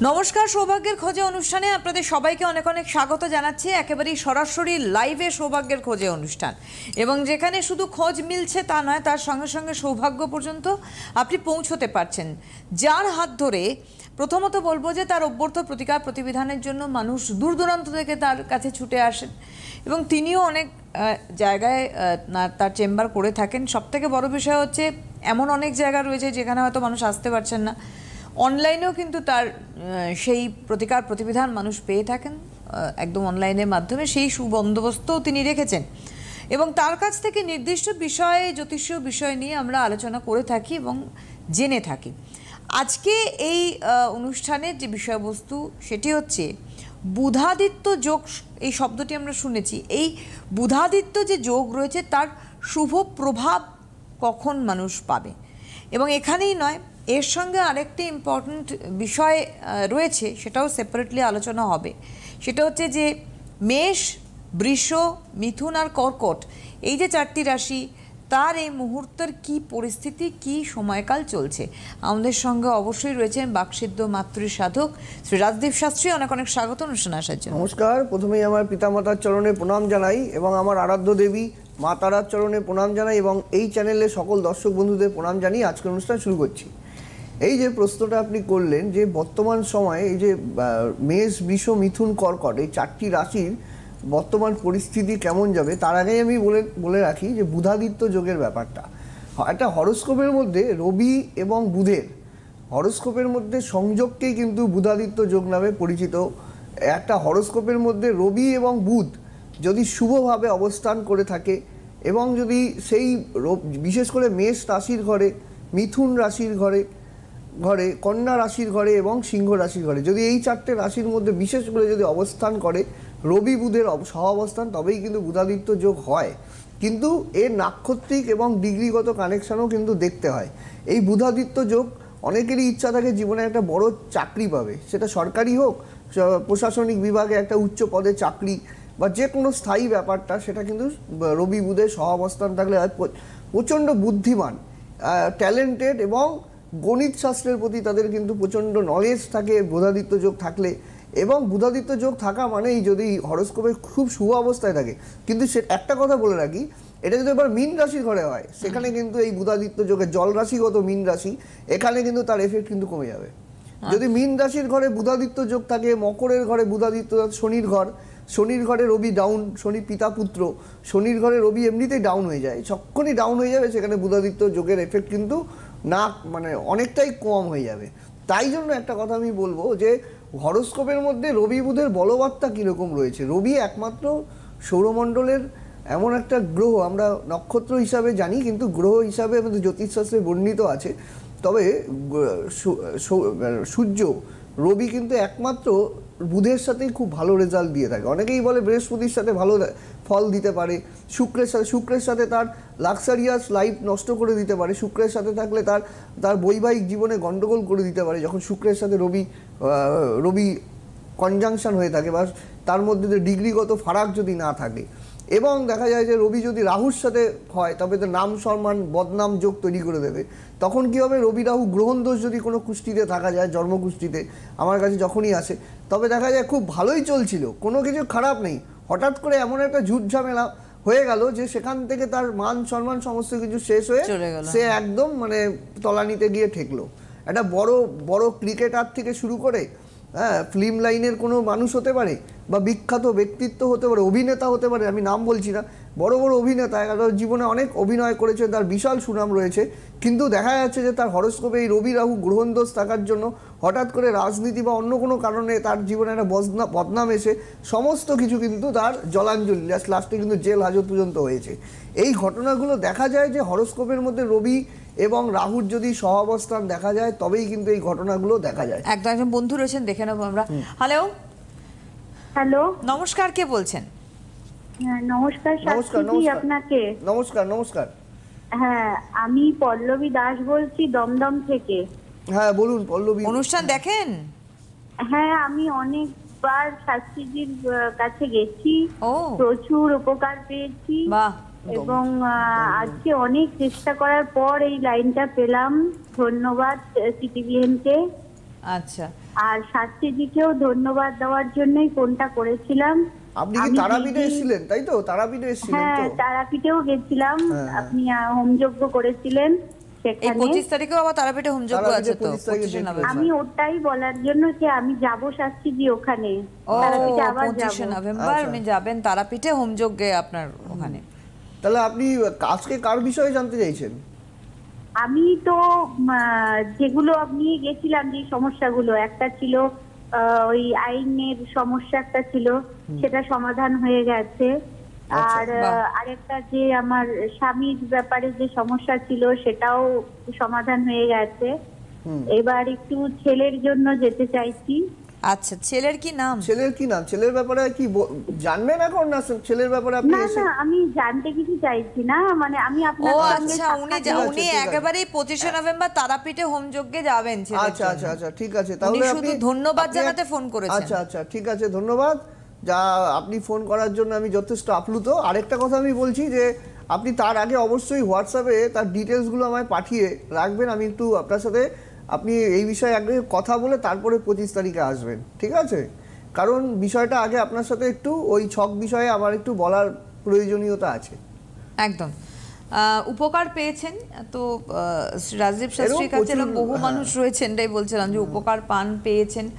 নমস্কার, সৌভাগ্যের খোঁজে অনুষ্ঠানে আপনাদের সবাইকে অনেক অনেক স্বাগত জানাচ্ছি। একেবারেই সরাসরি লাইভে সৌভাগ্যের খোঁজে অনুষ্ঠান, এবং যেখানে শুধু খোঁজ মিলছে তা নয়, তার সঙ্গে সঙ্গে সৌভাগ্য পর্যন্ত আপনি পৌঁছতে পারছেন, যার হাত ধরে প্রথমত বলবো যে তার অভ্যর্থ প্রতিকার প্রতিবিধানের জন্য মানুষ দূর দূরান্ত থেকে তার কাছে ছুটে আসেন, এবং তিনিও অনেক জায়গায় তার চেম্বার করে থাকেন। সবথেকে বড় বিষয় হচ্ছে এমন অনেক জায়গা রয়েছে যেখানে হয়তো মানুষ আসতে পারছেন না, অনলাইনেও কিন্তু তার সেই প্রতিকার প্রতিবিধান মানুষ পেয়ে থাকেন একদম অনলাইনের মাধ্যমে। সেই সুবন্দোবস্তও তিনি রেখেছেন, এবং তার কাছ থেকে নির্দিষ্ট বিষয়ে, জ্যোতিষীয় বিষয় নিয়ে আমরা আলোচনা করে থাকি এবং জেনে থাকি। আজকে এই অনুষ্ঠানের যে বিষয়বস্তু সেটি হচ্ছে বুধাদিত্য যোগ। এই শব্দটি আমরা শুনেছি। এই বুধাদিত্য যে যোগ রয়েছে তার শুভ প্রভাব কখন মানুষ পাবে, এবং এখানেই নয়, এর সঙ্গে আরেকটি ইম্পর্ট্যান্ট বিষয় রয়েছে, সেটাও সেপারেটলি আলোচনা হবে। সেটা হচ্ছে যে মেষ, বৃষ, মিথুন আর কর্কট, এই যে চারটি রাশি, তার এই মুহূর্তের কি পরিস্থিতি, কি সময়কাল চলছে। আমাদের সঙ্গে অবশ্যই রয়েছেন বাকসিদ্ধ মাতৃ সাধক শ্রী রাজদীপ শাস্ত্রী। অনেক অনেক স্বাগত অনুষ্ঠানে আসার জন্য। নমস্কার। প্রথমেই আমার পিতামাতার চরণে প্রণাম জানাই, এবং আমার আরাধ্য দেবী মা তারার চরণে প্রণাম জানাই, এবং এই চ্যানেলে সকল দর্শক বন্ধুদের প্রণাম জানিয়ে আজকের অনুষ্ঠান শুরু করছি। এই যে প্রশ্নটা আপনি করলেন যে বর্তমান সময়ে এই যে মেষ, বৃষ, মিথুন, কর্কট, এই চারটি রাশির বর্তমান পরিস্থিতি কেমন যাবে, তার আগেই আমি বলে রাখি যে বুধাদিত্য যোগের ব্যাপারটা। একটা হরোস্কোপের মধ্যে রবি এবং বুধের হরোস্কোপের মধ্যে সংযোগকেই কিন্তু বুধাদিত্য যোগ নামে পরিচিত। একটা হরোস্কোপের মধ্যে রবি এবং বুধ যদি শুভভাবে অবস্থান করে থাকে, এবং যদি সেই বিশেষ করে মেষ রাশির ঘরে, মিথুন রাশির ঘরে, কন্যা রাশির ঘরে এবং সিংহ রাশির ঘরে, যদি এই চারটে রাশির মধ্যে বিশেষ করে যদি অবস্থান করে রবি বুধের সহ অবস্থান, তবেই কিন্তু বুধাদিত্য যোগ হয়। কিন্তু এর নাক্ষত্রিক এবং ডিগ্রিগত কানেকশানও কিন্তু দেখতে হয়। এই বুধাদিত্য যোগ, অনেকেরই ইচ্ছা থাকে জীবনে একটা বড় চাকরি পাবে, সেটা সরকারি হোক, প্রশাসনিক বিভাগে একটা উচ্চ পদে চাকরি, বা যে কোনো স্থায়ী ব্যাপারটা, সেটা কিন্তু রবি বুধের সহ অবস্থান থাকলে হয়। প্রচণ্ড বুদ্ধিমান, ট্যালেন্টেড, এবং গণিত শাস্ত্রের প্রতি তাদের কিন্তু প্রচণ্ড নলেজ থাকে বুধাদিত্য যোগ থাকলে। এবং বুধাদিত্য যোগ থাকা মানেই যদি হরোস্কোপে খুব শুভ অবস্থায় থাকে, কিন্তু সে একটা কথা বলে রাখি, এটা যদি এবার মীন রাশির ঘরে হয়, সেখানে কিন্তু এই বুধাদিত্য যোগের জল রাশিগত মীন রাশি, এখানে কিন্তু তার এফেক্ট কিন্তু কমে যাবে। যদি মীন রাশির ঘরে বুধাদিত্য যোগ থাকে, মকরের ঘরে বুধাদিত্য, শনির ঘরে রবি ডাউন, শনি পিতা পুত্র, শনির ঘরে রবি এমনিতেই ডাউন হয়ে যায়, যখনই ডাউন হয়ে যাবে সেখানে বুধাদিত্য যোগের এফেক্ট কিন্তু না, মানে অনেকটাই কম হয়ে যাবে। তাই জন্য একটা কথা আমি বলবো যে হরোস্কোপের মধ্যে রবি বুধের বলবার্তা কীরকম রয়েছে। রবি একমাত্র সৌরমণ্ডলের এমন একটা গ্রহ, আমরা নক্ষত্র হিসাবে জানি, কিন্তু গ্রহ হিসাবে আমাদের জ্যোতিষশাস্ত্রে বর্ণিত আছে। তবে সূর্য, রবি কিন্তু একমাত্র বুধের সাথেই খুব ভালো রেজাল্ট দিয়ে থাকে। অনেকেই বলে বৃহস্পতির সাথে ভালো ফল দিতে পারে, শুক্রের সাথে তার লাক্সারিয়াস লাইফ নষ্ট করে দিতে পারে, শুক্রের সাথে থাকলে তার বৈবাহিক জীবনে গণ্ডগোল করে দিতে পারে যখন শুক্রের সাথে রবি কনজাংশন হয়ে থাকে, বা তার মধ্যে ডিগ্রিগত ফারাক যদি না থাকে। এবং দেখা যায় যে রবি যদি রাহুর সাথে হয়, তবে তো নাম সম্মান বদনাম যোগ তৈরি করে দেবে। তখন কী হবে, রবি রাহু গ্রহণ দোষ যদি কোনো কুষ্টিতে থাকা যায়, জন্মকুষ্টিতে আমার কাছে যখনই আসে, তবে দেখা যায় খুব ভালোই চলছিল, কোনো কিছু খারাপ নেই, হঠাৎ করে এমন একটা ঝুট ঝামেলা হয়ে গেল যে সেখান থেকে তার মান সম্মান সমস্ত কিছু শেষ হয়ে সে একদম মানে তলানিতে গিয়ে ঠেকলো। একটা বড় বড় ক্রিকেটার থেকে শুরু করে, ফিল্ম লাইনের কোনো মানুষ হতে পারে, বা বিখ্যাত ব্যক্তিত্ব হতে পারে, অভিনেতা হতে পারে, আমি নাম বলছি না, বড় বড় অভিনেতা জীবনে অনেক অভিনয় করেছে, তার বিশাল সুনাম রয়েছে, কিন্তু দেখা যাচ্ছে যে তার হরোস্কোপে এই রবি রাহু গ্রহণ দোষ থাকার জন্য হঠাৎ করে রাজনীতি বা অন্য কোনো কারণে তার জীবনে একটা বদনাম এসে সমস্ত কিছু কিন্তু তার জলাঞ্জলি, লাস্টে কিন্তু জেল হাজত পর্যন্ত হয়েছে। এই ঘটনাগুলো দেখা যায় যে হরোস্কোপের মধ্যে রবি এবং রাহুর যদি সহাবস্থান দেখা যায়, তবেই কিন্তু এই ঘটনাগুলো দেখা যায়। একজন বন্ধু রয়েছেন, দেখে নেবো আমরা। হ্যালো হ্যালো, নমস্কার, কে বলছেন? নমস্কার আপনাকে। নমস্কার। হ্যাঁ, আমি পল্লবী দাস বলছি দমদম থেকে। হ্যাঁ বলুন পল্লবী। অনুষ্ঠান দেখেন? হ্যাঁ, আমি অনেকবার শাস্ত্রীজির কাছে গেছি, প্রচুর উপকার পেয়েছি, এবং আজকে অনেক চেষ্টা করার পর এই লাইনটা পেলাম। ধন্যবাদ সিটিভিএনকে। আচ্ছা, আর শাস্ত্রীজিকেও ধন্যবাদ দেওয়ার জন্যই ফোনটা করেছিলাম। আপনি কি আমি তারাপীঠে দিদি- এসেছিলেন, তাই তো? তারাপীঠে এসেছিলেন হ্যাঁ, তো? তারাপীঠেও গেছিলাম। হ্যাঁ। আপনি হোমযজ্ঞ করেছিলেন এই সেখানে। 25 তারিখেও আবার তারাপীঠে হোমযজ্ঞ তারাপীঠে আছে তো 25 তারিখে 25 date নভেম্বর। আমি ওটাই বলার জন্য যে আমি যাব শাস্ত্রীজি ওখানে, ও তারাপীঠে আবার 25 যাব। নভেম্বর আচ্ছা। উনি যাবেন তারাপীঠে হোমযজ্ঞে আপনার ওখানে। তাহলে আপনি আজকে কার বিষয়ে জানতে চাইছেন? আমি তো যেগুলো আপনি গেছিলাম, যে সমস্যাগুলো, একটা ছিল ওই আইনের সমস্যা, একটা ছিল সেটা সমাধান হয়ে গেছে। আচ্ছা, আর বাহ। আরেকটা যে আমার স্বামীর ব্যাপারে যে সমস্যা ছিল সেটাও সমাধান হয়ে গেছে। এবার একটু ছেলের জন্য যেতে চাইছি। আচ্ছা, ছেলের কি নাম? ছেলের কি নাম? ছেলের ব্যাপারে কি জানবেন এখন, না ছেলের ব্যাপারে আপনি না এসে? না, আমি জানতে কিছু চাইছি না, মানে আমি ও আপনার সঙ্গে আচ্ছা, উনি সাক্ষাৎ- আছে, উনি ঠিক আছে। একেবারেই 25 নভেম্বর তারাপীঠে হোমযজ্ঞে যাবেন ছেলের আচ্ছা আচ্ছা জন্য। আচ্ছা, ঠিক আছে। উনি তাহলে শুধু আপনি ধন্যবাদ আপনি জানাতে ফোন করেছেন। আচ্ছা আচ্ছা, ঠিক আছে, ধন্যবাদ। যা আপনি ফোন করার জন্য আমি যথেষ্ট আপ্লুত। আরেকটা কথা আমি বলছি যে আপনি তার আগে অবশ্যই হোয়াটসঅ্যাপে তার ডিটেলসগুলো আমায় পাঠিয়ে রাখবেন। আমি একটু আপনার সাথে আপনি এই বিষয়ে আগে কথা বলে তারপরে 25 তারিখে আসবেন, ঠিক আছে? কারণ বিষয়টা আগে আপনার সাথে একটু ওই ছক বিষয়ে আমার একটু বলার প্রয়োজনীয়তা আছে। একদম উপকার পেয়েছেন তো রাজদীপ শাস্ত্রীর কাছে প্রচুর, বহু হ্যাঁ। মানুষ রয়েছেন, এটাই বলছিলাম যে উপকার পান পেয়েছেন।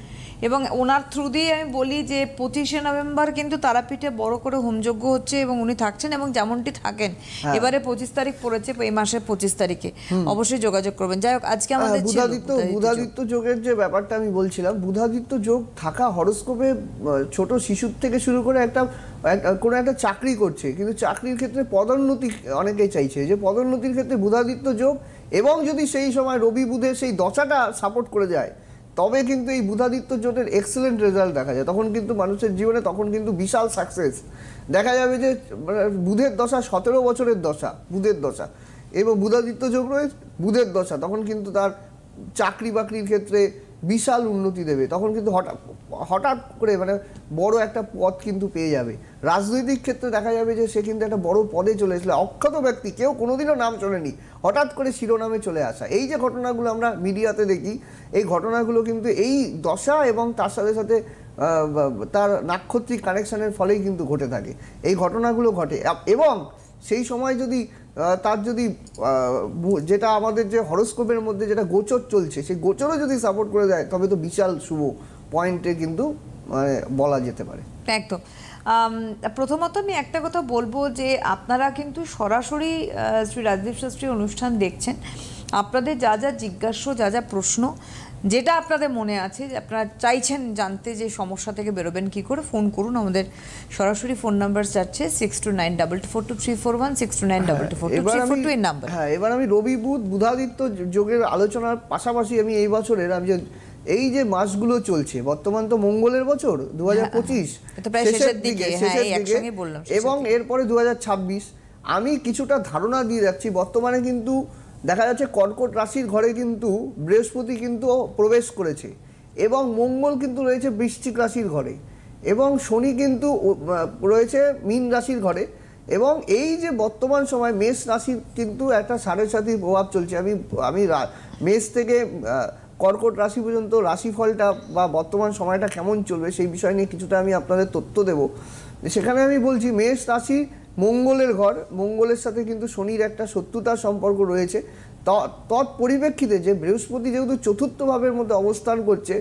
এবং ওনার থ্রু দিয়ে আমি বলি যে 25 নভেম্বর কিন্তু তারাপীঠে বড় করে হোমযজ্ঞ হচ্ছে এবং উনি থাকছেন এবং যেমনটি থাকেন। এবারে 25 তারিখ পড়েছে, এই মাসের 25 তারিখে অবশ্যই যোগাযোগ করবেন। যাই হোক, আজকে আমাদের ছিল বুধাদিত্য যোগের যে ব্যাপারটা আমি বলছিলাম, বুধাদিত্য যোগ থাকা হরোস্কোপে ছোট শিশুর থেকে শুরু করে কোনো একটা চাকরি করছে, কিন্তু চাকরির ক্ষেত্রে পদোন্নতি অনেকেই চাইছে, যে পদোন্নতির ক্ষেত্রে বুধাদিত্য যোগ এবং যদি সেই সময় রবি বুধের সেই দশাটা সাপোর্ট করে যায়, তবে কিন্তু এই বুধাদিত্য জোটের এক্সেলেন্ট রেজাল্ট দেখা যায়। তখন কিন্তু মানুষের জীবনে তখন কিন্তু বিশাল সাকসেস দেখা যাবে। যে বুধের দশা 17 বছরের দশা, বুধের দশা, এবং বুধাদিত্য যোগ রয়েছে বুধের দশা, তখন কিন্তু তার চাকরি বাকরির ক্ষেত্রে বিশাল উন্নতি দেবে। তখন কিন্তু হঠাৎ করে মানে বড় একটা পদ কিন্তু পেয়ে যাবে। রাজনৈতিক ক্ষেত্রে দেখা যাবে যে সে কিন্তু একটা বড় পদে চলে এসেছিল, অক্ষত ব্যক্তি, কেউ কোনোদিনও নাম চলেনি, হঠাৎ করে শিরোনামে চলে আসা। এই যে ঘটনাগুলো আমরা মিডিয়াতে দেখি, এই ঘটনাগুলো কিন্তু এই দশা এবং তার সাথে সাথে তার নাক্ষত্রিক কানেকশনের ফলেই কিন্তু ঘটে থাকে। এই ঘটনাগুলো ঘটে এবং সেই সময় যদি তার যদি যেটা আমাদের যে হরোস্কোপের মধ্যে যেটা গোচর চলছে, সেই গোচরও যদি সাপোর্ট করে দেয়, তবে তো বিশাল শুভ পয়েন্টে কিন্তু বলা যেতে পারে। একদম। প্রথমত আমি একটা কথা বলবো যে আপনারা কিন্তু সরাসরি শ্রী রাজদীপ শাস্ত্রী অনুষ্ঠান দেখছেন। আপনাদের যা যা জিজ্ঞাসা, যা যা প্রশ্ন, যেটা আপনাদের মনে আছে, যে আপনারা চাইছেন জানতে যে সমস্যা থেকে বেরোবেন কী করে, ফোন করুন। আমাদের সরাসরি ফোন নাম্বার যাচ্ছে 6292242341 6292242342 এর নাম্বার। হ্যাঁ, এবার আমি রবি বুধ বুধাদিত্য যোগের আলোচনার পাশাপাশি আমি এই বছরের আমি যে এই যে মাসগুলো চলছে, বর্তমান তো মঙ্গলের বছর 2025 শেষের দিকে, এবং এরপরে 2026, আমি কিছুটা ধারণা দিয়ে যাচ্ছি। বর্তমানে কিন্তু দেখা যাচ্ছে কর্কট রাশির ঘরে কিন্তু বৃহস্পতি কিন্তু প্রবেশ করেছে এবং মঙ্গল কিন্তু রয়েছে বৃশ্চিক রাশির ঘরে এবং শনি কিন্তু রয়েছে মীন রাশির ঘরে। এবং এই যে বর্তমান সময় মেষ রাশির কিন্তু একটা সাড়ে সাতির প্রভাব চলছে। আমি মেষ থেকে কর্কট রাশি পর্যন্ত রাশিফলটা বা বর্তমান সময়টা কেমন চলবে সেই বিষয় নিয়ে কিছুটা আমি আপনাদের তথ্য দেব। সেখানে আমি বলছি, মেষ রাশি মঙ্গলের ঘর, মঙ্গলের সাথে কিন্তু শনির একটা শত্রুতার সম্পর্ক রয়েছে। তৎপরিপ্রেক্ষিতে যে বৃহস্পতি যেহেতু চতুর্থ ভাবের মধ্যে অবস্থান করছে,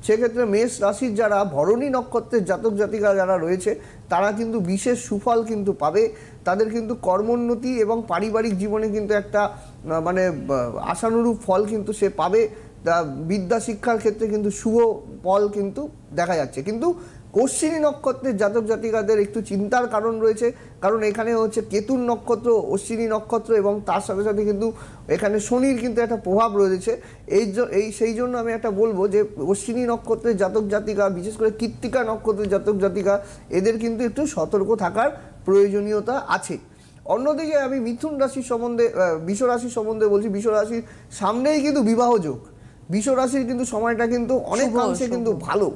সেক্ষেত্রে মেষ রাশির যারা ভরণী নক্ষত্রের জাতক জাতিকা যারা রয়েছে, তারা কিন্তু বিশেষ সুফল কিন্তু পাবে। তাদের কিন্তু কর্মোন্নতি এবং পারিবারিক জীবনে কিন্তু একটা মানে আশানুরূপ ফল কিন্তু সে পাবে। বিদ্যা শিক্ষার ক্ষেত্রে কিন্তু শুভ ফল কিন্তু দেখা যাচ্ছে। কিন্তু অশ্বিনী নক্ষত্রের জাতক জাতিকাদের একটু চিন্তার কারণ রয়েছে, কারণ এখানে হচ্ছে কেতুর নক্ষত্র, অশ্বিনী নক্ষত্র, এবং তার সাথে সাথে কিন্তু এখানে শনির কিন্তু একটা প্রভাব রয়েছে। সেই জন্য আমি একটা বলবো যে অশ্বিনী নক্ষত্রের জাতক জাতিকা, বিশেষ করে কৃত্তিকা নক্ষত্রের জাতক জাতিকা, এদের কিন্তু একটু সতর্ক থাকার প্রয়োজনীয়তা আছে। অন্যদিকে আমি মিথুন রাশির সম্বন্ধে, বৃষ রাশির সম্বন্ধে বলছি। বৃষ রাশির সামনেই কিন্তু বিবাহ যোগ। বৃষ রাশির কিন্তু সময়টা কিন্তু অনেকাংশে কিন্তু ভালো,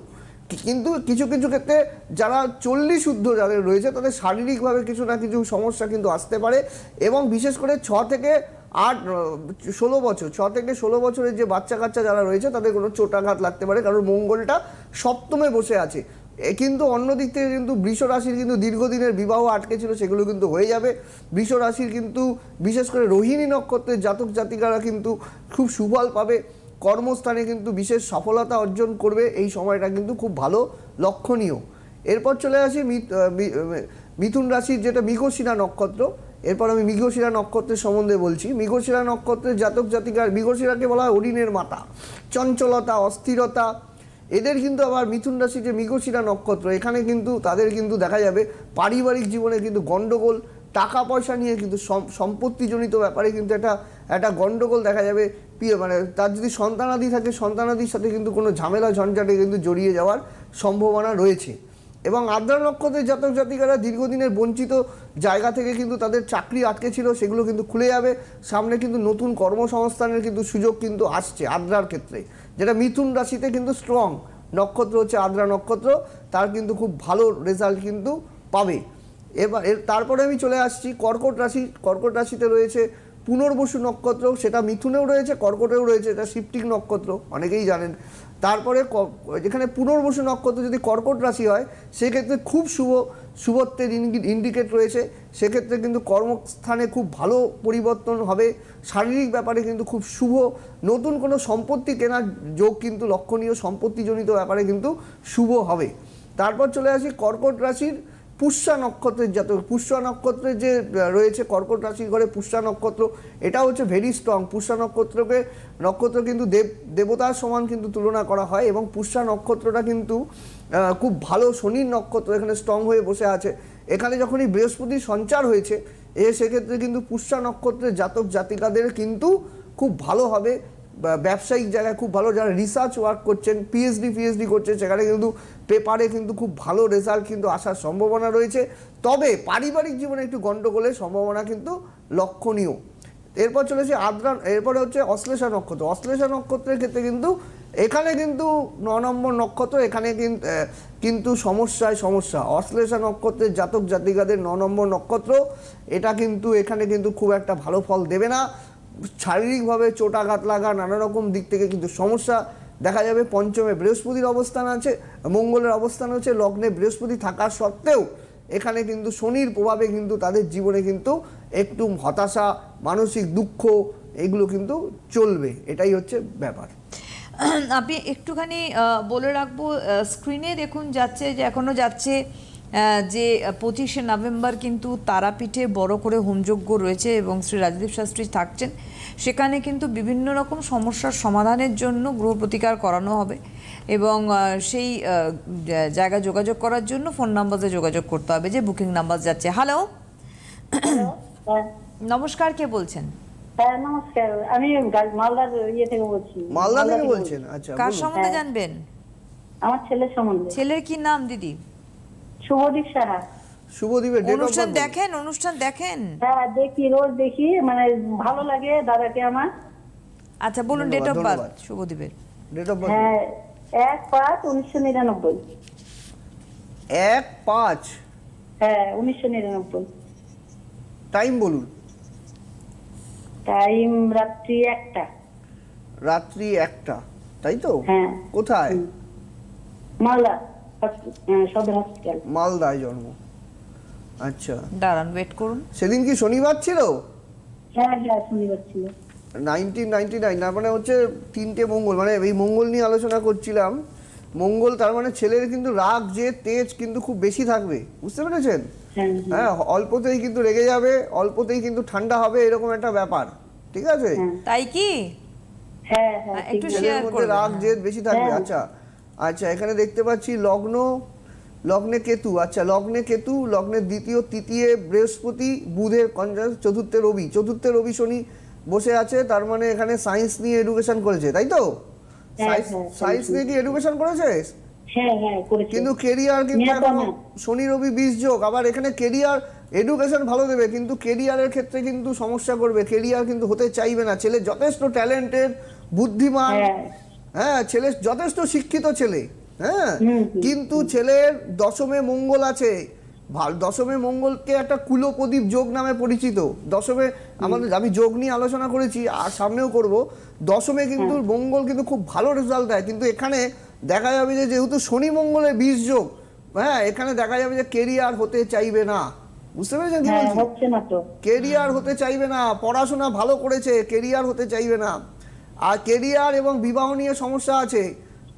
কিন্তু কিছু কিছু ক্ষেত্রে যারা 40 ঊর্ধ্ব যাদের রয়েছে, তাদের শারীরিকভাবে কিছু না কিছু সমস্যা কিন্তু আসতে পারে। এবং বিশেষ করে 6 থেকে 16 বছর 6 থেকে 16 বছরের যে বাচ্চা কাচ্চা যারা রয়েছে তাদের কোনো চোটাঘাত লাগতে পারে, কারণ মঙ্গলটা সপ্তমে বসে আছে। কিন্তু অন্য দিক থেকে কিন্তু বৃষ রাশির কিন্তু দীর্ঘদিনের বিবাহ আটকে ছিল, সেগুলো কিন্তু হয়ে যাবে। বৃষ রাশির কিন্তু বিশেষ করে রোহিণী নক্ষত্রের জাতক জাতিকারা কিন্তু খুব সুফল পাবে, কর্মস্থানে কিন্তু বিশেষ সফলতা অর্জন করবে, এই সময়টা কিন্তু খুব ভালো লক্ষণীয়। এরপর চলে আসি মিথুন রাশির যেটা মৃগশিরা নক্ষত্র। এরপর আমি মৃগশিরা নক্ষত্রের সম্বন্ধে বলছি। মৃগশিরা নক্ষত্রের জাতক জাতিকার, মৃগশিরাকে বলা হয় অরিণের মাতা, চঞ্চলতা, অস্থিরতা। এদের কিন্তু আবার মিথুন রাশি যে মৃগশিরা নক্ষত্র, এখানে কিন্তু তাদের কিন্তু দেখা যাবে পারিবারিক জীবনে কিন্তু গণ্ডগোল, টাকা পয়সা নিয়ে কিন্তু সম্পত্তিজনিত ব্যাপারে কিন্তু একটা গণ্ডগোল দেখা যাবে। মানে তার যদি সন্তানাদি থাকে, সন্তানাদির সাথে কিন্তু কোনো ঝামেলা ঝঞ্ঝাটে কিন্তু জড়িয়ে যাওয়ার সম্ভাবনা রয়েছে। এবং আদ্রা নক্ষত্রের জাতক জাতিকারা দীর্ঘদিনের বঞ্চিত জায়গা থেকে কিন্তু তাদের চাকরি আটকে ছিল, সেগুলো কিন্তু খুলে যাবে। সামনে কিন্তু নতুন কর্মসংস্থানের কিন্তু সুযোগ কিন্তু আসছে আদ্রার ক্ষেত্রে, যেটা মিথুন রাশিতে কিন্তু স্ট্রং নক্ষত্র হচ্ছে আদ্রা নক্ষত্র, তার কিন্তু খুব ভালো রেজাল্ট কিন্তু পাবে। এবার তারপরে আমি চলে আসছি কর্কট রাশি। কর্কট রাশিতে রয়েছে পুনর্বসু নক্ষত্র, সেটা মিথুনেও রয়েছে, কর্কটেও রয়েছে, এটা শিফটিং নক্ষত্র, অনেকেই জানেন। তারপরে যেখানে পুনর্বসু নক্ষত্র যদি কর্কট রাশি হয়, সেক্ষেত্রে খুব শুভত্বের ইন্ডিকেট রয়েছে। সেক্ষেত্রে কিন্তু কর্মস্থানে খুব ভালো পরিবর্তন হবে, শারীরিক ব্যাপারে কিন্তু খুব শুভ, নতুন কোনো সম্পত্তি কেনার যোগ কিন্তু লক্ষণীয়, সম্পত্তিজনিত ব্যাপারে কিন্তু শুভ হবে। তারপর চলে আসি কর্কট রাশির পুষ্যা নক্ষত্রের জাতক। পুষ্যা নক্ষত্রের যে রয়েছে কর্কট রাশির ঘরে পুষ্যা নক্ষত্র, এটা হচ্ছে ভেরি স্ট্রং। পুষ্যা নক্ষত্র কিন্তু দেবতার সমান কিন্তু তুলনা করা হয়, এবং পুষ্যা নক্ষত্রটা কিন্তু খুব ভালো শনির নক্ষত্র, এখানে স্ট্রং হয়ে বসে আছে। এখানে যখনই বৃহস্পতির সঞ্চার হয়েছে, সেক্ষেত্রে কিন্তু পুষ্যা নক্ষত্রের জাতক জাতিকাদের কিন্তু খুব ভালো হবে, ব্যবসায়িক জায়গায় খুব ভালো। যারা রিসার্চ ওয়ার্ক করছেন, পিএইচডি করছেন, সেখানে কিন্তু পেপারে কিন্তু খুব ভালো রেজাল্ট কিন্তু আসার সম্ভাবনা রয়েছে। তবে পারিবারিক জীবনে একটু গণ্ডগোলের সম্ভাবনা কিন্তু লক্ষণীয়। এরপর চলেছে এরপরে হচ্ছে অশ্লেষা নক্ষত্র। অশ্লেষা নক্ষত্রের ক্ষেত্রে কিন্তু এখানে কিন্তু 9 নম্বর নক্ষত্র, এখানে কিন্তু সমস্যা। অশ্লেষা নক্ষত্রের জাতক জাতিকাদের 9 নম্বর নক্ষত্র, এটা কিন্তু এখানে কিন্তু খুব একটা ভালো ফল দেবে না। শারীরিকভাবে চোটাঘাত লাগা, নানা রকম দিক থেকে কিন্তু সমস্যা দেখা যাবে। পঞ্চমে বৃহস্পতির অবস্থান আছে, মঙ্গলের অবস্থান হচ্ছে, লগ্নে বৃহস্পতি থাকার সত্ত্বেও এখানে কিন্তু শনির প্রভাবে কিন্তু তাদের জীবনে কিন্তু একটু হতাশা, মানসিক দুঃখ, এগুলো কিন্তু চলবে, এটাই হচ্ছে ব্যাপার। আপনি একটুখানি বলে রাখবো, স্ক্রিনে দেখুন যাচ্ছে যে এখনও যাচ্ছে যে 25শে নভেম্বর কিন্তু তারাপীঠে বড় করে হোমযজ্ঞ রয়েছে এবং শ্রী রাজদীপ শাস্ত্রী থাকছেন। সেখানে কিন্তু বিভিন্ন রকম সমস্যার সমাধানের জন্য গ্রহ প্রতিকার করানো হবে, এবং সেই জায়গায় যোগাযোগ করার জন্য ফোন নাম্বারে যোগাযোগ করতে হবে, যে বুকিং নাম্বার যাচ্ছে। হ্যালো, নমস্কার, কে বলছেন? হ্যাঁ নমস্কার, আমি মালদার থেকে বলছি। মালদা থেকে বলছেন? আচ্ছা, কার সম্বন্ধে জানবেন? আমার ছেলের সম্বন্ধে। ছেলের কি নাম দিদি? শুভদীপ সাহা। শুভদীপের ডেট অফ অনুষ্ঠান বার্থ? দেখেন? অনুষ্ঠান দেখেন? হ্যাঁ দেখি, রোজ দেখি, মানে ভালো লাগে দাদাকে আমার। আচ্ছা বলুন ডেট অফ ধন্যবাদ। বার্থ শুভদীপের। Date of birth? হ্যাঁ 1/5/1999। 1/5? হ্যাঁ 1999। টাইম বলুন। টাইম রাত্রি 1টা। রাত্রি 1টা, তাই তো? হ্যাঁ। কোথায়? মালদা সদর হসপিটাল। মালদায় জন্ম। আচ্ছা, দাঁড়ান, ওয়েট করুন। সেদিন কি শনিবার ছিল? হ্যাঁ হ্যাঁ শনিবার ছিল। 1999, তার মানে হচ্ছে 3টে মঙ্গল, মানে এই মঙ্গল নিয়ে আলোচনা করছিলাম। মঙ্গল তার মানে ছেলের কিন্তু রাগ, যে তেজ কিন্তু খুব বেশি থাকবে, বুঝতে পেরেছেন? হ্যাঁ, অল্পতেই কিন্তু রেগে যাবে, অল্পতেই কিন্তু ঠান্ডা হবে, এরকম একটা ব্যাপার, ঠিক আছে? তাই কি? হ্যাঁ হ্যাঁ একটু ছেলের শেয়ার মধ্যে করবেন। রাগ জেদ বেশি থাকবে। হ্যাঁ। আচ্ছা, এখানে দেখতে পাচ্ছি লগ্নে কেতু। আচ্ছা, লগ্নে কেতু, লগ্নের দ্বিতীয় তৃতীয় বৃহস্পতি, বুধের কনজাংশন, চতুর্থে রবি শনি বসে আছে। তার মানে এখানে সায়েন্স নিয়ে এডুকেশন করেছে, তাই তো? সায়েন্স নিয়ে কি এডুকেশন করেছে? হ্যাঁ হ্যাঁ করেছি। কিন্তু কেরিয়ার কিন্তু এখন শনি রবি 20 যোগ, আবার এখানে কেরিয়ার এডুকেশন ভালো দেবে, কিন্তু কেরিয়ারের ক্ষেত্রে কিন্তু সমস্যা করবে, কেরিয়ার কিন্তু হতে চাইবে না। ছেলে যথেষ্ট ট্যালেন্টেড, বুদ্ধিমান, হ্যাঁ ছেলে যথেষ্ট শিক্ষিত ছেলে, হ্যাঁ, কিন্তু ছেলের দশমে মঙ্গল আছে, দশমে মঙ্গলকে একটা কুলপ্রদীপ যোগ নামে পরিচিত। দশমে আমাদের, আমি যোগ নিয়ে আলোচনা করেছি আর সামনেও করব, দশমে কিন্তু মঙ্গল কিন্তু খুব ভালো রেজাল্ট দেয়, কিন্তু এখানে দেখা যাবে যে যেহেতু শনি মঙ্গলের 20 যোগ, হ্যাঁ এখানে দেখা যাবে যে কেরিয়ার হতে চাইবে না। বুঝতে পেরেছেন কি বলছি? হচ্ছে না তো, কেরিয়ার হতে চাইবে না, পড়াশোনা ভালো করেছে, কেরিয়ার হতে চাইবে না, আর কেরিয়ার এবং বিবাহ নিয়ে সমস্যা আছে।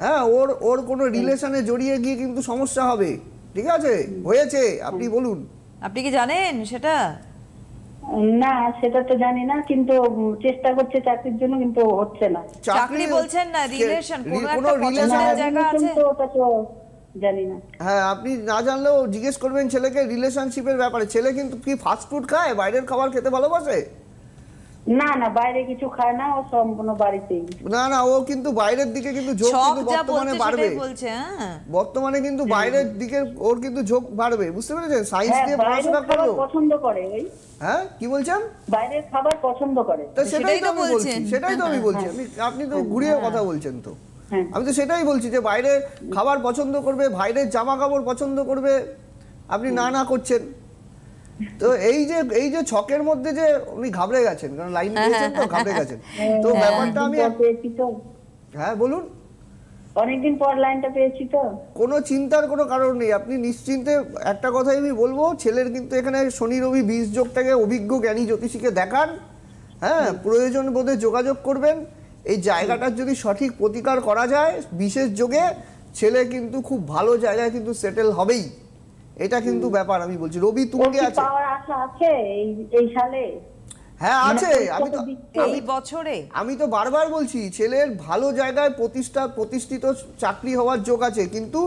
হ্যাঁ, ওর কোনো রিলেশনে জড়িয়ে গিয়ে কিন্তু সমস্যা হবে। ঠিক আছে, হয়েছে, আপনি বলুন। আপনি কি জানেন সেটা? না সেটা তো জানি না, কিন্তু চেষ্টা করছে চাকরির জন্য, কিন্তু হচ্ছে না। চাকরি বলছেন না, রিলেশন, কোনো কোনো একটা relation পছন্দের এ- জায়গা আছে? তো ওটা তো জানি না। হ্যাঁ, আপনি না জানলেও জিজ্ঞেস করবেন ছেলেকে রিলেশনশিপের ব্যাপারে। ছেলে কিন্তু কি ফাস্ট ফুড খায়, বাইরের খাবার খেতে ভালোবাসে? না না, বাইরে কিছু খায় না, ও সম্পূর্ণ বাড়িতেই। না না, ও কিন্তু বাইরের দিকে কিন্তু ঝোঁক সব কিন্তু যা বর্তমানে বলছে বাড়বে। সেটাই বলছে। হ্যাঁ, বর্তমানে কিন্তু বাইরের দিকে ওর কিন্তু ঝোঁক বাড়বে, বুঝতে পেরেছেন? সায়েন্স হ্যাঁ, নিয়ে বাইরের পড়াশোনা খাবার করলো। পছন্দ করে ওই। হ্যাঁ, কি বলছেন? বাইরের খাবার পছন্দ করে। তা সেটাই তো তো আমি বলছি, বলছেন। সেটাই তো আমি বলছি। আপনি তো ঘুরিয়ে কথা বলছেন তো। হ্যাঁ। আমি তো সেটাই বলছি যে বাইরের খাবার পছন্দ করবে, বাইরের জামা কাপড় পছন্দ করবে, আপনি না না করছেন। তো এই যে ছকের মধ্যে যে উনি ঘাবড়ে গেছেন, কারণ লাইন দিয়েছেন তো ঘাবড়ে গেছেন। তো ব্যাপারটা আমি, পেয়েছি তো, হ্যাঁ বলুন। অনেকদিন পর লাইনটা পেয়েছি তো। কোনো চিন্তার কোনো কারণ নেই, আপনি নিশ্চিন্তে। একটা কথাই আমি বলবো, ছেলের কিন্তু এখানে শনি রবি 20 যোগটাকে অভিজ্ঞ জ্ঞানী জ্যোতিষীকে দেখান। হ্যাঁ, প্রয়োজন বোধে যোগাযোগ করবেন। এই জায়গাটার যদি সঠিক প্রতিকার করা যায় বিশেষ যোগে, ছেলে কিন্তু খুব ভালো জায়গায় কিন্তু সেটেল হবেই। এটা কিন্তু ব্যাপার, আমি বলছি। রবি তুঙ্গে আছে, পাওয়ার আশা আছে এই সালে? হ্যাঁ আছে। এই বছরে আমি তো বারবার বলছি, ছেলের ভালো জায়গায় প্রতিষ্ঠিত চাকরি হওয়ার যোগ আছে, কিন্তু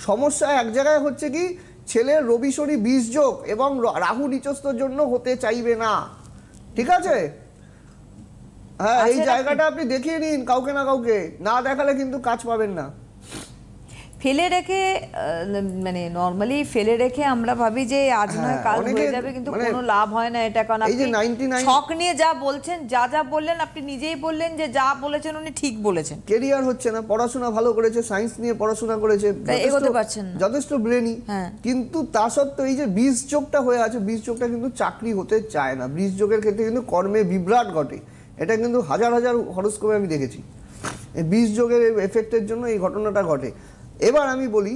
সমস্যা এক জায়গায় হচ্ছে কি, ছেলের রবি শনি 20 যোগ এবং রাহু নিচস্থর জন্য হতে চাইবে না। ঠিক আছে? হ্যাঁ, এই জায়গাটা আপনি দেখিয়ে নিন কাউকে না কাউকে, না দেখালে কিন্তু কাজ পাবেন না। ফেলে রেখে মানে নরমালি ফেলে রেখে আমরা ভাবি যে আজ নয় কাল হয়ে যাবে, কিন্তু কোনো লাভ হয় না এটা। কারণ এই যে আপনি 99 ছক নিয়ে যা বলছেন, যা বললেন, আপনি নিজেই বললেন যে যা বলেছেন উনি ঠিক বলেছেন। কেরিয়ার হচ্ছে না, পড়াশোনা ভালো করেছে, সায়েন্স নিয়ে পড়াশোনা করেছে, এগোতে পারছেন না, যথেষ্ট ব্রেনি, কিন্তু তা সত্ত্বেও এই যে 20 যোগটা হয়ে আছে, 20 যোগটা কিন্তু চাকরি হতে চায় না। 20 যোগের ক্ষেত্রে কিন্তু কর্মে বিভ্রাট ঘটে। এটা কিন্তু হাজার হাজার হরোস্কোপে আমি দেখেছি, এই 20 যোগের এফেক্টের জন্য এই ঘটনাটা ঘটে। এবার আমি বলি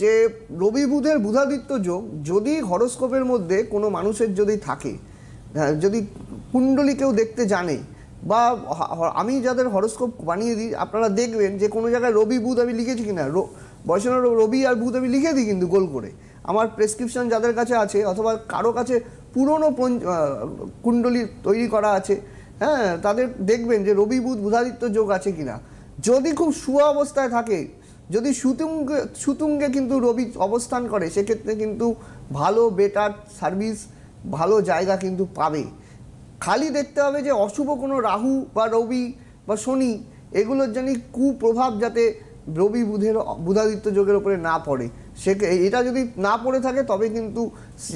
যে রবি বুধের বুধাদিত্য যোগ যদি হরোস্কোপের মধ্যে কোনো মানুষের যদি থাকে, যদি কুণ্ডলী কেউ দেখতে জানে, বা আমি যাদের হরোস্কোপ বানিয়ে দিই, আপনারা দেখবেন যে কোনো জায়গায় রবি বুধ আমি লিখেছি কিনা, বয়সের রবি আর বুধ আমি লিখে দিই কিন্তু গোল করে। আমার প্রেসক্রিপশন যাদের কাছে আছে, অথবা কারো কাছে পুরনো কুণ্ডলী তৈরি করা আছে, হ্যাঁ, তাদের দেখবেন যে রবি বুধ বুধাদিত্য যোগ আছে কিনা। যদি খুব শুয়া অবস্থায় থাকে, যদি সুতুঙ্গে কিন্তু রবি অবস্থান করে, সেক্ষেত্রে কিন্তু ভালো বেটার সার্ভিস, ভালো জায়গা কিন্তু পাবে। খালি দেখতে হবে যে অশুভ কোনো রাহু বা রবি বা শনি এগুলোর জানি কুপ্রভাব যাতে রবি বুধের বুধাদিত্য যোগের উপরে না পড়ে। এটা যদি না পড়ে থাকে, তবে কিন্তু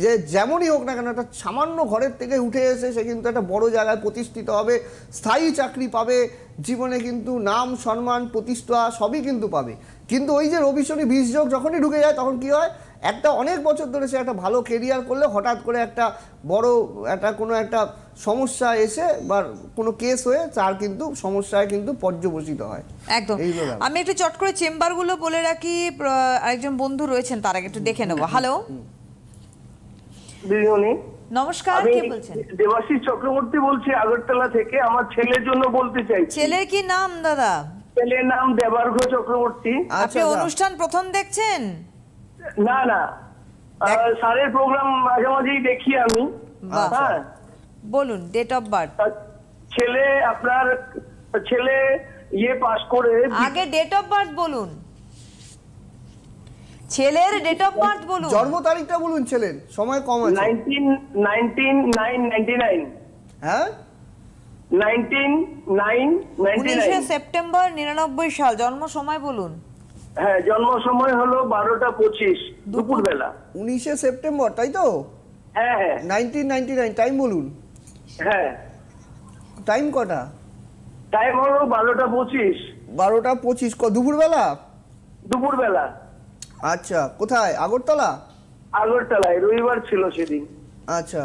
যে যেমনই হোক না কেন, একটা সামান্য ঘরের থেকে উঠে এসে সে কিন্তু একটা বড় জায়গায় প্রতিষ্ঠিত হবে, স্থায়ী চাকরি পাবে, জীবনে কিন্তু নাম সম্মান প্রতিষ্ঠা সবই কিন্তু পাবে। কিন্তু ওই যে রবি শনি 20 যোগ যখনই ঢুকে যায়, তখন কি হয়, একটা অনেক বছর ধরে সে একটা ভালো কেরিয়ার করলে হঠাৎ করে একটা বড় কোনো একটা সমস্যা এসে বা কোনো কেস হয়ে তার কিন্তু সমস্যায় কিন্তু পর্যবসিত হয়। একদম। আমি একটু চট করে চেম্বারগুলো বলে রাখি, আরেকজন বন্ধু রয়েছেন, তার আগে একটু দেখে নেবো। হ্যালো, নমস্কার, কে বলছেন? দেবাশিস চক্রবর্তী বলছি আগরতলা থেকে। আমার ছেলের জন্য বলতে চাই। ছেলের কি নাম দাদা? ছেলের নাম দেবার্ঘ চক্রবর্তী। আপনি অনুষ্ঠান প্রথম দেখছেন? না না, স্যারের প্রোগ্রাম মাঝে মাঝেই দেখি আমি। হ্যাঁ, বলুন ডেট অফ বার্থ। ছেলে আপনার ছেলে পাস করে, আগে ডেট অফ বার্থ বলুন, ছেলের ডেট অফ বার্থ বলুন, জন্ম তারিখটা বলুন, ছেলের সময় কম আছে। 1999। হ্যাঁ, 19 সেপ্টেম্বর 99 সাল। জন্ম সময় বলুন। হ্যাঁ, জন্ম সময় হলো 12টা 25 দুপুরবেলা। 19 সেপ্টেম্বর, তাই তো? হ্যাঁ হ্যাঁ, 1999। টাইম বলুন। হ্যাঁ, টাইম কটা? টাইম হলো 12টা 25। 12টা 25 দুপুরবেলা? দুপুরবেলা। আচ্ছা, কোথায়? আগরতলা? আগরতলায়, রবিবার ছিল সেদিন। আচ্ছা,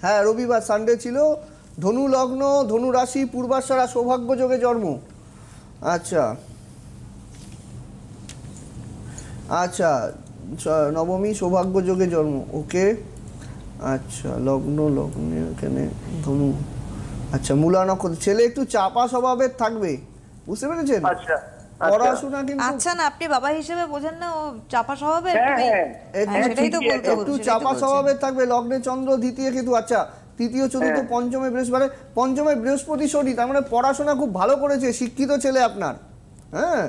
হ্যাঁ রবিবার সানডে ছিল। ধনু লগ্ন, ধনু রাশি, পূর্বাশারা, সৌভাগ্য যোগে জন্ম। আচ্ছা আচ্ছা, নবমী সৌভাগ্য যোগে জন্ম, ওকে। আচ্ছা, লগ্নে এখানে ধনু। আচ্ছা, মূলা নক্ষত্র। ছেলে একটু চাপা স্বভাবের থাকবে, বুঝতে পেরেছেন? আচ্ছা, পড়াশোনা কিন্তু আচ্ছা না, আপনি বাবা হিসেবে বোঝেন না ও চাপা স্বভাবের? হ্যাঁ, হ্যাঁ। সেটাই তো বলতে একটু চাপা স্বভাবের থাকবে। লগ্নে চন্দ্র, দ্বিতীয় কেতু। আচ্ছা, তৃতীয় চতুর্থ পঞ্চমে বৃহস্পতি, পঞ্চমে বৃহস্পতি শনি, তার মানে পড়াশোনা খুব ভালো করেছে, শিক্ষিত ছেলে আপনার। হ্যাঁ,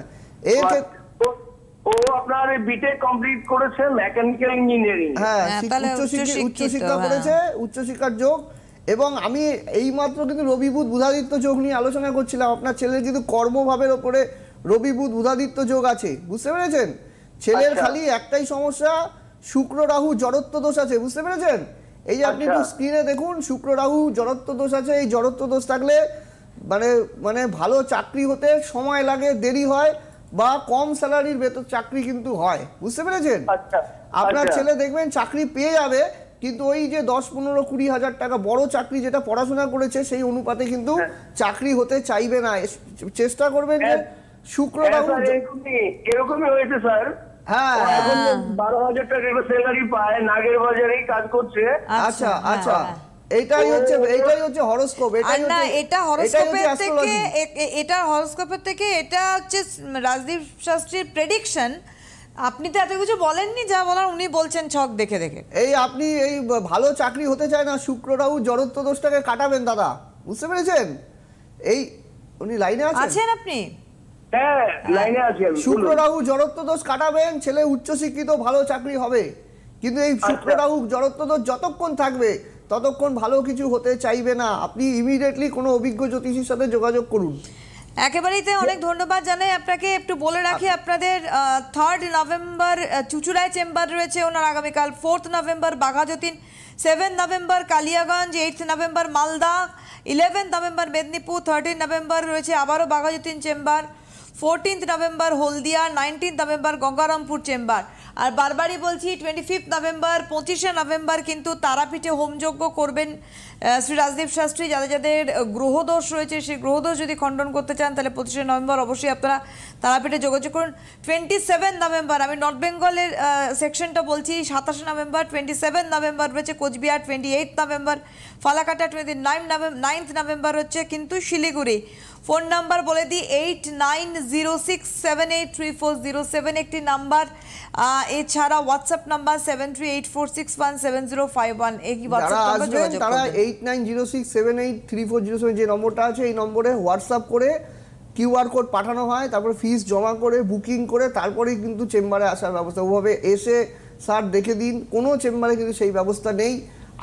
এর ক্ষেত্রে ও আপনার বিটেক কমপ্লিট করেছে মেকানিক্যাল ইঞ্জিনিয়ারিং। হ্যাঁ, তাহলে উচ্চশিক্ষা করেছে, উচ্চশিক্ষার যোগ। এবং আমি এইমাত্র কিন্তু রবি বুধ বুধাদিত্য যোগ নিয়ে আলোচনা করছিলাম। আপনার ছেলের কিন্তু কর্মভাবের ওপরে রবি বুধ বুধাদিত্য যোগ আছে, বুঝতে পেরেছেন? ছেলের খালি একটাই সমস্যা, শুক্র রাহু জড়ত্ব দোষ আছে, বুঝতে পেরেছেন? এই যে আপনি একটু স্ক্রিনে দেখুন, শুক্র রাহু জড়ত্ব দোষ আছে। এই জড়ত্ব দোষ থাকলে মানে ভালো চাকরি হতে সময় লাগে, দেরি হয়, বা কম স্যালারির বেতন চাকরি কিন্তু হয়, বুঝতে পেরেছেন? আপনার ছেলে দেখবেন চাকরি পেয়ে যাবে, কিন্তু ওই যে 10-15-20 হাজার টাকা বড় চাকরি যেটা পড়াশোনা করেছে সেই অনুপাতে কিন্তু চাকরি হতে চাইবে না। চেষ্টা করবেন যে শুক্র রাহু এরকমই হয়েছে স্যার। হ্যাঁ, এখন 12,000 টাকা স্যালারি পায়, নাগের বাজারেই কাজ করছে। আচ্ছা আচ্ছা, এইটাই হচ্ছে হরোস্কোপ। এটা হরোস্কোপের থেকে এটা হচ্ছে রাজদীপ শাস্ত্রীর প্রেডিকশন। আপনি তো এত কিছু বলেননি, যা বলার উনি বলছেন ছক দেখে দেখে। এই আপনি এই ভালো চাকরি হতে চায় না, শুক্র রাহু জড়ত্ব দোষটাকে কাটাবেন দাদা, বুঝতে পেরেছেন? এই উনি লাইনে আছেন আপনি? হ্যাঁ, লাইনে আছি আমি। শুক্র রাহু জড়ত্ব দোষ কাটাবেন, ছেলে উচ্চশিক্ষিত, ভালো চাকরি হবে। কিন্তু এই শুক্র রাহু জড়ত্ব দোষ যতক্ষণ থাকবে ততক্ষণ ভালো কিছু হতে চাইবে না। আপনি ইমিডিয়েটলি কোনো অভিজ্ঞ জ্যোতিষীর সাথে যোগাযোগ করুন। একেবারেই তাই, অনেক ধন্যবাদ জানাই আপনাকে। একটু বলে রাখি, আপনাদের 3rd নভেম্বর চুচুড়ায় চেম্বার রয়েছে ওনার, আগামীকাল 4th November Baghajatin, 7th November Kaliaganj, 8th November Malda, 11th November Medinipur, 13th November রয়েছে আবারও বাঘাযতীন চেম্বার, 14th নভেম্বর হলদিয়া, 19th নভেম্বর গঙ্গারামপুর চেম্বার। আর বারবারই বলছি 25th নভেম্বর, 25শে নভেম্বর কিন্তু তারাপীঠে হোমযজ্ঞ করবেন শ্রী রাজদীপ শাস্ত্রী। যাদের গ্রহদোষ রয়েছে, সেই গ্রহদোষ যদি খণ্ডন করতে চান তাহলে 25শে নভেম্বর অবশ্যই আপনারা তারাপীঠে যোগাযোগ করুন। 27 নভেম্বর, আমি নর্থ বেঙ্গলের সেকশনটা বলছি, 27শে নভেম্বর, 27 নভেম্বর রয়েছে Cooch Behar, 28th November Falakata, 9th November হচ্ছে কিন্তু শিলিগুড়ি। ফোন নাম্বার বলে দিই 8906783407 একটি নাম্বার, এছাড়া হোয়াটসঅ্যাপ নাম্বার 7384617051। এই হোয়াটসঅ্যাপ নাম্বার যোগাযোগ তারা করবেন। 8906783407 যে নম্বরটা আছে এই নম্বরে হোয়াটসঅ্যাপ করে কিউআর কোড পাঠানো হয়, তারপরে ফিস জমা করে বুকিং করে তারপরেই কিন্তু চেম্বারে আসার ব্যবস্থা। ওভাবে এসে স্যার দেখে দিন, কোনো চেম্বারে কিন্তু সেই ব্যবস্থা নেই।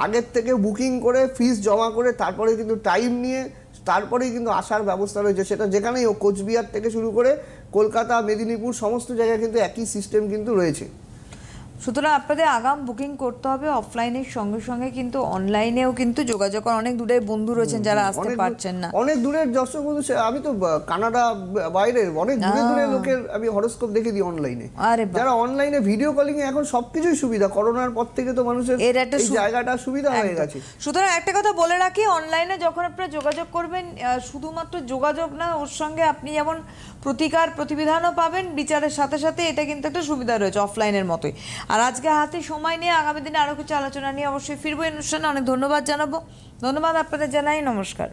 আগের থেকে বুকিং করে ফিস জমা করে তারপরে কিন্তু টাইম নিয়ে তারপরেই কিন্তু আসার ব্যবস্থা রয়েছে। সেটা যেখানেই হোক, কোচবিহার থেকে শুরু করে কলকাতা, মেদিনীপুর, সমস্ত জায়গায় কিন্তু একই সিস্টেম কিন্তু রয়েছে। সুতরাং আপনাদের আগাম বুকিং করতে হবে অফলাইনের সঙ্গে সঙ্গে, কিন্তু অনলাইনেও কিন্তু যোগাযোগ করেন। অনেক দূরের বন্ধু রয়েছেন যারা আসতে পারছেন না, অনেক দূরের দর্শক বন্ধু। আমি তো কানাডা বাইরে অনেক দূরের লোকের আমি হরোস্কোপ দেখে দিই অনলাইনে। যারা অনলাইনে ভিডিও কলিং এ এখন সবকিছুই সুবিধা, করোনার পর থেকে তো মানুষের এই জায়গাটা সুবিধা হয়ে গেছে। সুতরাং একটা কথা বলে রাখি, অনলাইনে যখন আপনারা যোগাযোগ করবেন, শুধুমাত্র যোগাযোগ না, ওর সঙ্গে আপনি যেমন প্রতিকার প্রতিবিধানও পাবেন বিচারের সাথে সাথে, এটা কিন্তু একটা সুবিধা রয়েছে অফলাইনের মতোই। আর আজকে হাতে সময় নিয়ে আগামী দিনে আরো কিছু আলোচনা নিয়ে অবশ্যই ফিরবো এই অনুষ্ঠানে। অনেক ধন্যবাদ জানাবো। ধন্যবাদ আপনাদের জানাই, নমস্কার।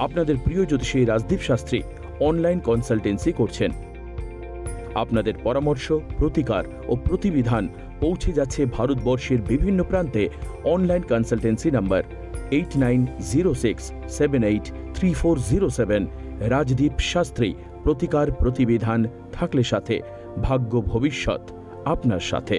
আপনাদের প্রিয় জ্যোতিষী রাজদীপ শাস্ত্রী অনলাইন কনসালটেন্সি করছেন। আপনাদের পরামর্শ, প্রতিকার ও প্রতিবিধান পৌঁছে যাচ্ছে ভারতবর্ষের বিভিন্ন প্রান্তে। Online consultancy number 8906783407। Rajdeep Shastri, প্রতিকার প্রতিবিধান থাকলে সাথে, ভাগ্য ভবিষ্যৎ আপনার সাথে।